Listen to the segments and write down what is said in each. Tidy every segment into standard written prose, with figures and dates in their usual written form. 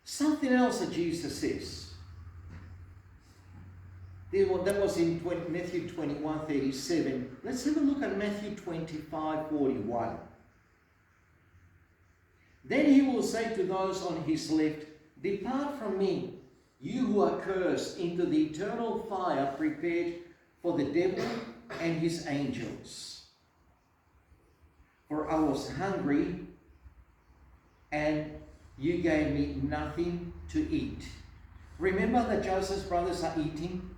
Something else that Jesus says. That was in Matthew 21:37. Let's have a look at Matthew 25:41. Then he will say to those on his left, "Depart from me, you who are cursed, into the eternal fire prepared for the devil and his angels. For I was hungry, and you gave me nothing to eat." Remember that Joseph's brothers are eating,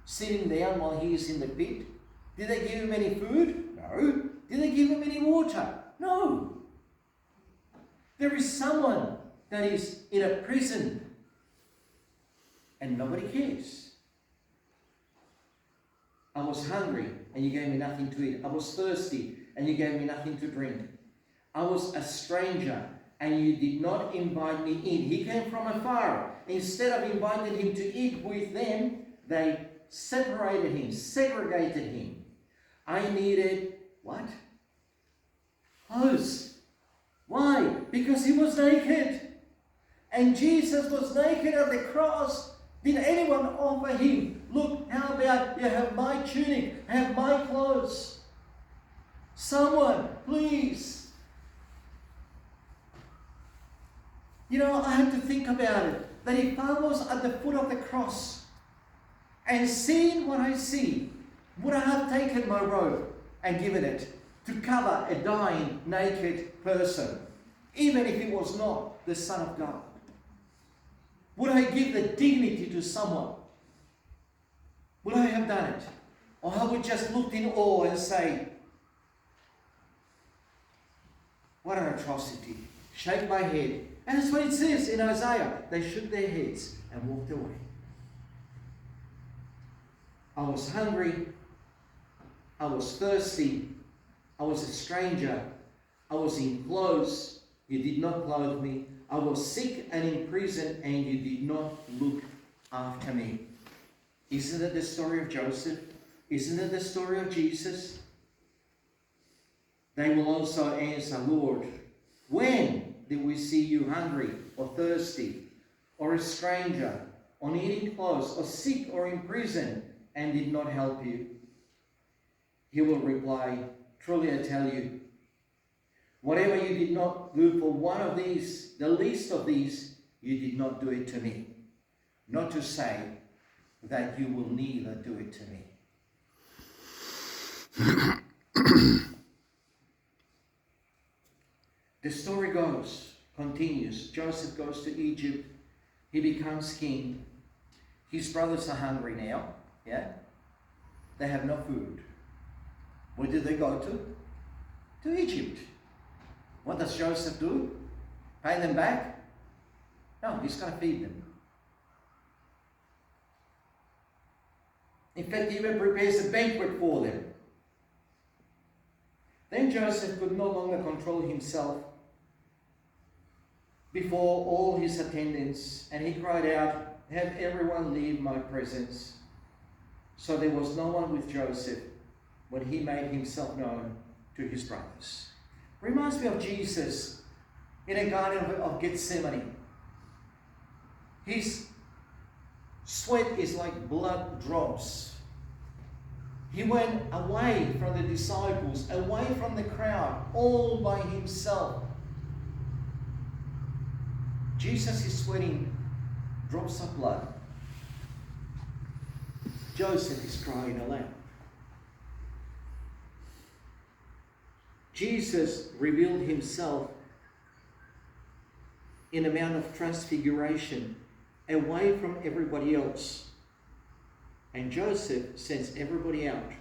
sitting down while he is in the pit. Did they give him any food? No. Did they give him any water? No. There is someone that is in a prison and nobody cares. I was hungry and you gave me nothing to eat. I was thirsty and you gave me nothing to drink. I was a stranger and you did not invite me in. He came from afar. Instead of inviting him to eat with them, they separated him, segregated him. I needed what? Clothes. Why? Because he was naked. And Jesus was naked at the cross. Did anyone offer him, "Look, how about you have my tunic, have my clothes"? Someone, please. You know, I had to think about it. That if I was at the foot of the cross and seeing what I see, would I have taken my robe and given it to cover a dying, naked person, even if it was not the Son of God? Would I give the dignity to someone? Would I have done it? Or I would just look in awe and say, "What an atrocity." Shake my head. And that's what it says in Isaiah. They shook their heads and walked away. I was hungry. I was thirsty. I was a stranger. I was in clothes. You did not clothe me. I was sick and in prison, and you did not look after me. Isn't it the story of Joseph? Isn't it the story of Jesus? They will also answer, "Lord, when did we see you hungry or thirsty or a stranger or needing clothes or sick or in prison and did not help you?" He will reply, "Truly I tell you, whatever you did not do for one of these, the least of these, you did not do it to me." Not to say that you will neither do it to me. The story continues. Joseph goes to Egypt. He becomes king. His brothers are hungry now. Yeah? They have no food. Where did they go to? To Egypt. What does Joseph do? Pay them back? No, he's going to feed them. In fact, he even prepares a banquet for them. Then Joseph could no longer control himself before all his attendants, and he cried out, "Have everyone leave my presence." So there was no one with Joseph when he made himself known to his brothers. Reminds me of Jesus in a garden of Gethsemane. His sweat is like blood drops. He went away from the disciples, away from the crowd, all by himself. Jesus is sweating drops of blood. Joseph is crying aloud. Jesus revealed himself in a mount of transfiguration, away from everybody else. And Joseph sends everybody out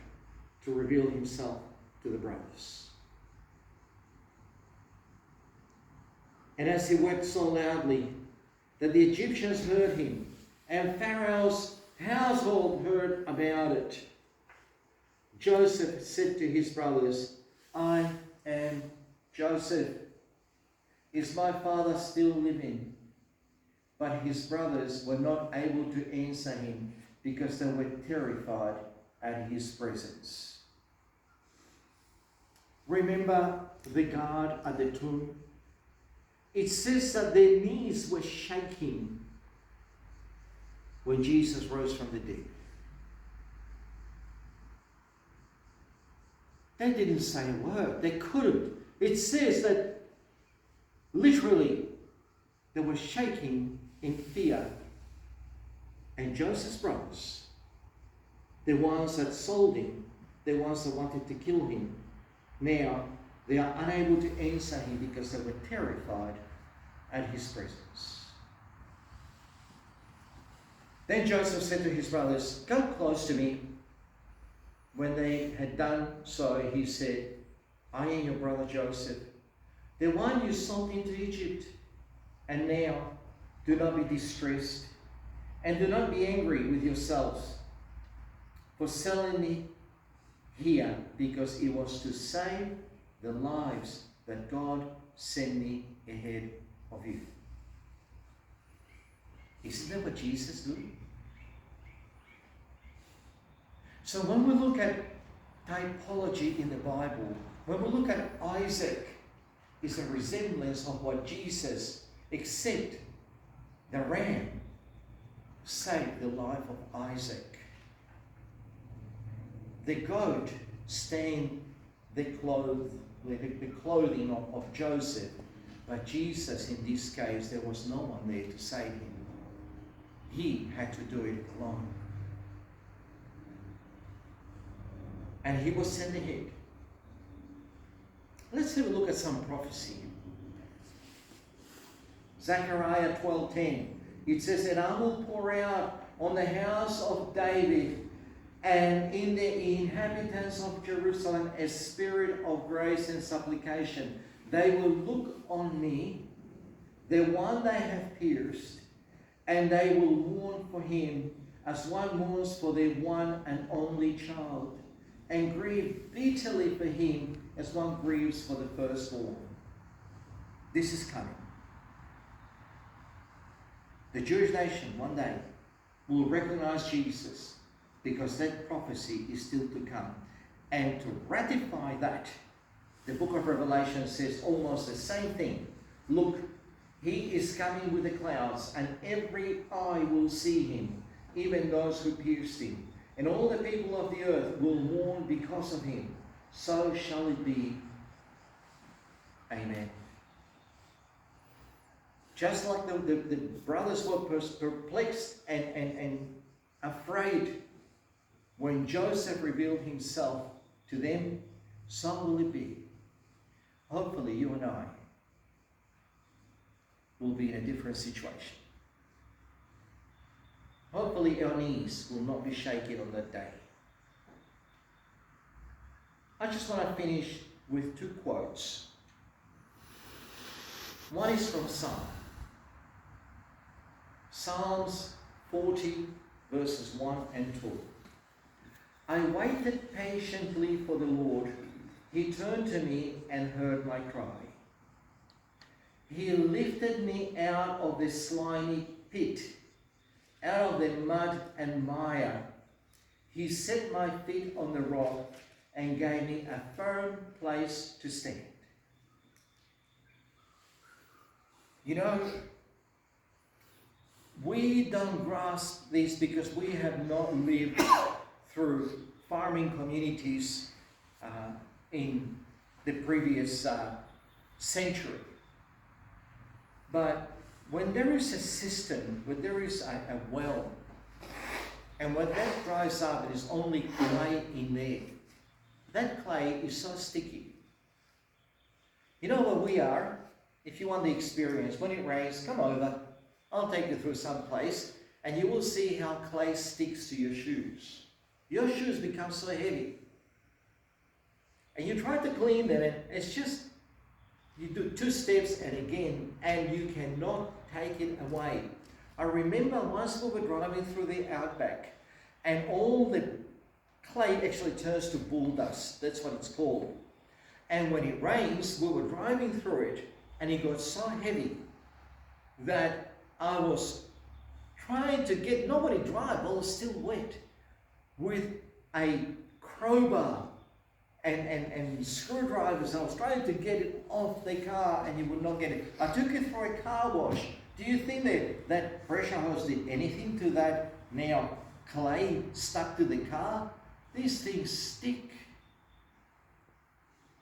to reveal himself to the brothers. And as he wept so loudly that the Egyptians heard him, and Pharaoh's household heard about it, Joseph said to his brothers, "I am Joseph. Is my father still living?" But his brothers were not able to answer him because they were terrified at his presence. Remember the guard at the tomb? it says that their knees were shaking when Jesus rose from the dead. They didn't say a word. They couldn't. It says that literally they were shaking in fear. And Joseph's brothers, the ones that sold him, the ones that wanted to kill him, now they are unable to answer him because they were terrified at his presence. Then Joseph said to his brothers, "Go close to me." When they had done so, he said, "I am your brother Joseph, the one you sold into Egypt. And now do not be distressed, and do not be angry with yourselves for selling me here, because it was to save the lives that God sent me ahead of you." Isn't that what Jesus did? So when we look at typology in the Bible, when we look at Isaac, it's a resemblance of what Jesus, except the ram saved the life of Isaac. The goat stained the clothing of Joseph, but Jesus, in this case, there was no one there to save him. He had to do it alone. And he was sent ahead. Let's have a look at some prophecy. Zechariah 12:10. It says that I will pour out on the house of David and in the inhabitants of Jerusalem a spirit of grace and supplication. They will look on me, the one they have pierced, and they will mourn for him as one mourns for their one and only child, and grieve bitterly for him as one grieves for the firstborn. This is coming. The Jewish nation one day will recognize Jesus, because that prophecy is still to come. And to ratify that, the book of Revelation says almost the same thing. Look, he is coming with the clouds, and every eye will see him, even those who pierced him. And all the people of the earth will mourn because of him. So shall it be. Amen. Just like the brothers were perplexed and afraid when Joseph revealed himself to them, so will it be. Hopefully you and I will be in a different situation. Hopefully our knees will not be shaken on that day. I just want to finish with two quotes. One is from Psalms 40 verses 1 and 2. I waited patiently for the Lord. He turned to me and heard my cry. He lifted me out of the slimy pit, out of the mud and mire. He set my feet on the rock and gave me a firm place to stand. You know, we don't grasp this because we have not lived through farming communities in the previous century. But when there is a cistern, when there is a well, and when that dries up and there's only clay in there, that clay is so sticky. You know where we are? If you want the experience, when it rains, come over. I'll take you through some place, and you will see how clay sticks to your shoes. Your shoes become so heavy. And you try to clean them, and it's just, you do 2 steps and again, and you cannot take it away. I remember once we were driving through the outback, and all the clay actually turns to bull dust. That's what it's called. And when it rains, we were driving through it, and it got so heavy that I was trying to get, nobody drive, but I was still wet, with a crowbar and screwdrivers. I was trying to get it off the car and you would not get it. I took it for a car wash. Do you think that pressure hose did anything to that now clay stuck to the car? These things stick.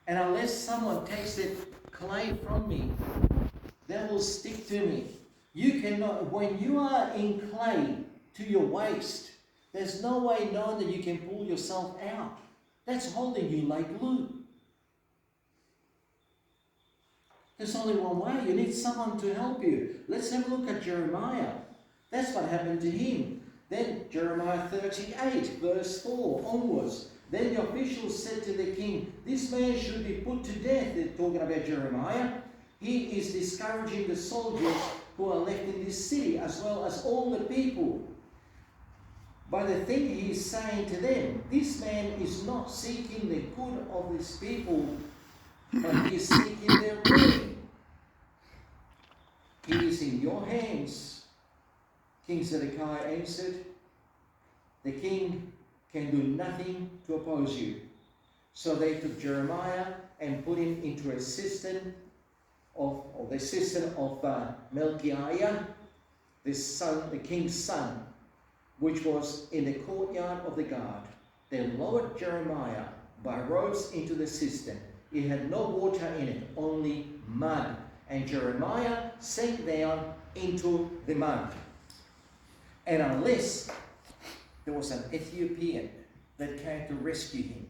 And unless someone takes that clay from me, that will stick to me. You cannot, when you are in clay to your waist, there's no way knowing that you can pull yourself out. That's holding you like glue. There's only one way. You need someone to help you. Let's have a look at Jeremiah. That's what happened to him. Then Jeremiah 38, verse 4 onwards. Then the officials said to the king, this man should be put to death. They're talking about Jeremiah. He is discouraging the soldiers who are left in this city, as well as all the people. By the thing he is saying to them, this man is not seeking the good of his people, but he is seeking their ruin. He is in your hands. King Zedekiah answered, the king can do nothing to oppose you. So they took Jeremiah and put him into a cistern of Melchiah, the king's son, which was in the courtyard of the guard. They lowered Jeremiah by ropes into the cistern. It had no water in it, only mud. And Jeremiah sank down into the mud. And unless there was an Ethiopian that came to rescue him,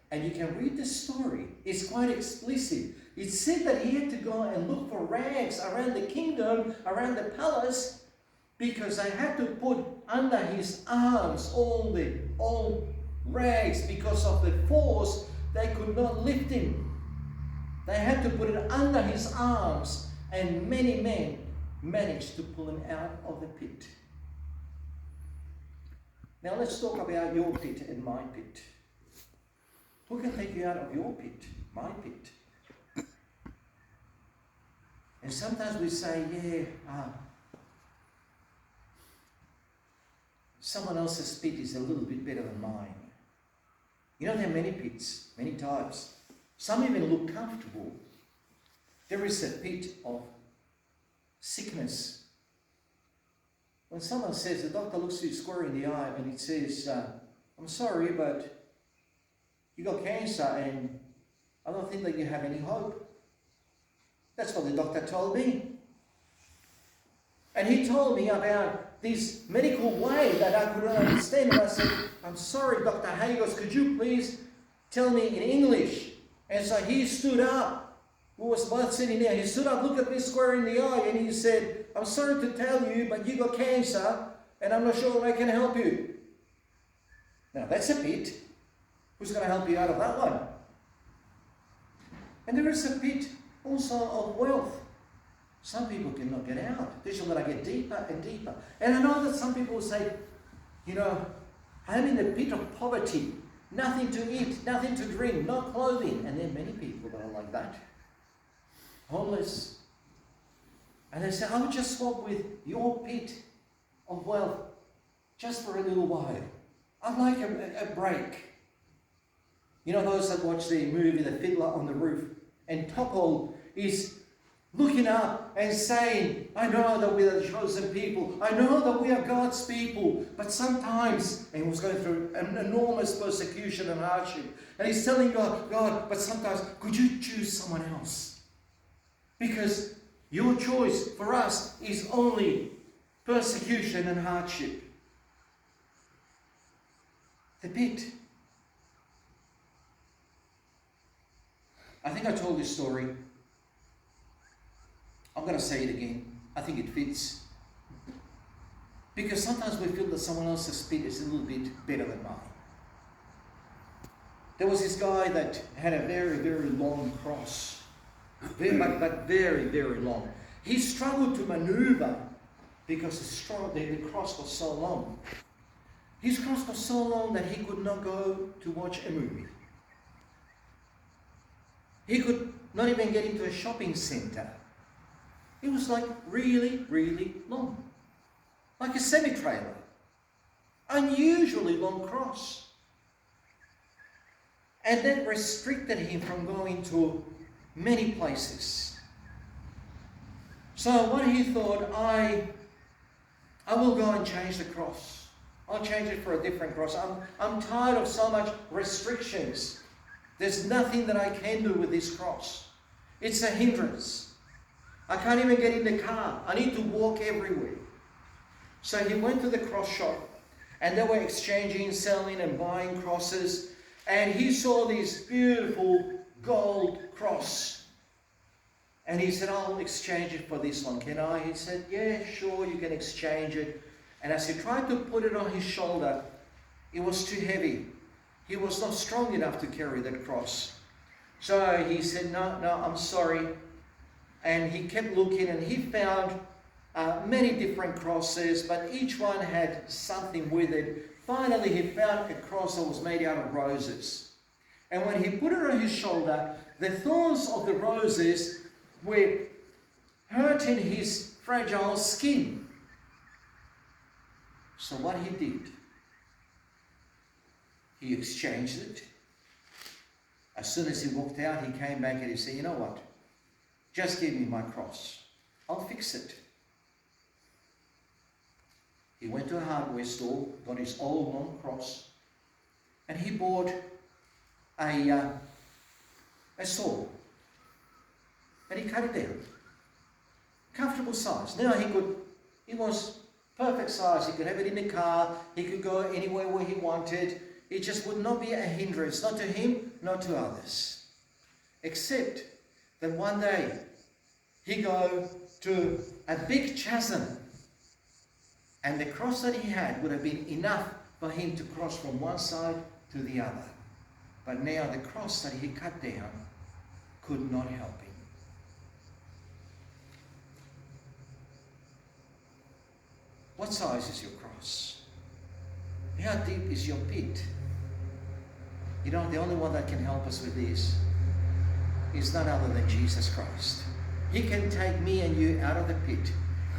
and you can read the story, it's quite explicit. It said that he had to go and look for rags around the kingdom, around the palace, because they had to put under his arms all the old rags. Because of the force, they could not lift him. They had to put it under his arms, and many men managed to pull him out of the pit. Now let's talk about your pit and my pit. Who can take you out of your pit, my pit? And sometimes we say, someone else's pit is a little bit better than mine. You know, there are many pits, many types. Some even look comfortable. There is a pit of sickness. When someone says, the doctor looks you square in the eye and it says, I'm sorry, but you got cancer and I don't think that you have any hope. That's what the doctor told me. And he told me about this medical way that I couldn't understand. And I said, I'm sorry, Dr. Hagos, could you please tell me in English? And so he stood up. We was both sitting there. He stood up, looked at me square in the eye, and he said, I'm sorry to tell you, but you got cancer, and I'm not sure I can help you. Now, that's a pit. Who's going to help you out of that one? And there is a pit also of wealth. Some people cannot get out. They're just going to get deeper and deeper. And I know that some people will say, you know, I'm in the pit of poverty. Nothing to eat, nothing to drink, no clothing. And there are many people that are like that. Homeless. And they say, I would just swap with your pit of wealth just for a little while. I'd like a break. You know those that watch the movie The Fiddler on the Roof? And Topol is looking up and saying, I know that we are the chosen people. I know that we are God's people. But sometimes, and he was going through an enormous persecution and hardship. And he's telling God, but sometimes, could you choose someone else? Because your choice for us is only persecution and hardship. The pit. I think I told this story. I'm going to say it again. I think it fits. Because sometimes we feel that someone else's pit is a little bit better than mine. There was this guy that had a very, very long cross. But very, very long. He struggled to maneuver because the cross was so long. His cross was so long that he could not go to watch a movie. He could not even get into a shopping centre. It was like really, really long. Like a semi-trailer. Unusually long cross. And that restricted him from going to many places. So what he thought, I will go and change the cross. I'll change it for a different cross. I'm tired of so much restrictions. There's nothing that I can do with this cross. It's a hindrance. I can't even get in the car. I need to walk everywhere. So he went to the cross shop, and they were exchanging, selling and buying crosses. And he saw this beautiful gold cross. And he said, I'll exchange it for this one, can I? He said, yeah, sure, you can exchange it. And as he tried to put it on his shoulder, it was too heavy. He was not strong enough to carry that cross. So he said, no, I'm sorry. And he kept looking, and he found many different crosses, but each one had something with it. Finally, he found a cross that was made out of roses. And when he put it on his shoulder, the thorns of the roses were hurting his fragile skin. So what he did, he exchanged it. As soon as he walked out, he came back and he said, you know what? Just give me my cross. I'll fix it. He went to a hardware store, got his old long cross, and he bought a saw. And he cut it down. Comfortable size. Now he was perfect size. He could have it in the car. He could go anywhere where he wanted. It just would not be a hindrance, not to him, not to others. Except that one day he go to a big chasm, and the cross that he had would have been enough for him to cross from one side to the other. But now the cross that he cut down could not help him. What size is your cross? How deep is your pit? You know, the only one that can help us with this is none other than Jesus Christ. He can take me and you out of the pit,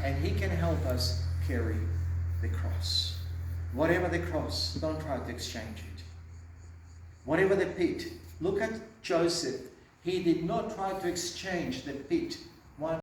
and he can help us carry the cross. Whatever the cross, don't try to exchange it. Whatever the pit, look at Joseph. He did not try to exchange the pit